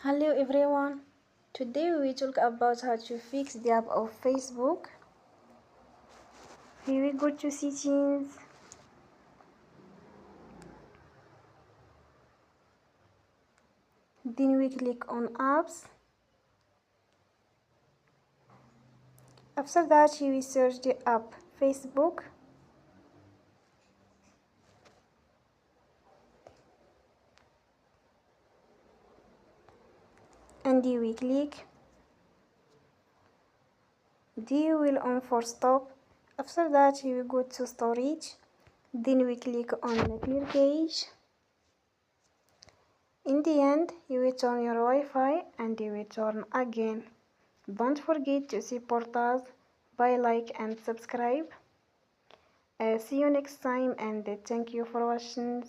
Hello everyone. Today we will talk about how to fix the app of Facebook. Here we go to settings. Then we click on apps. After that we search the app Facebook. And we click. Then we will on for stop. After that we go to storage. Then we click on clear cache. In the end, you will turn your Wi-Fi and you will turn again. Don't forget to support us by like and subscribe. See you next time and thank you for watching.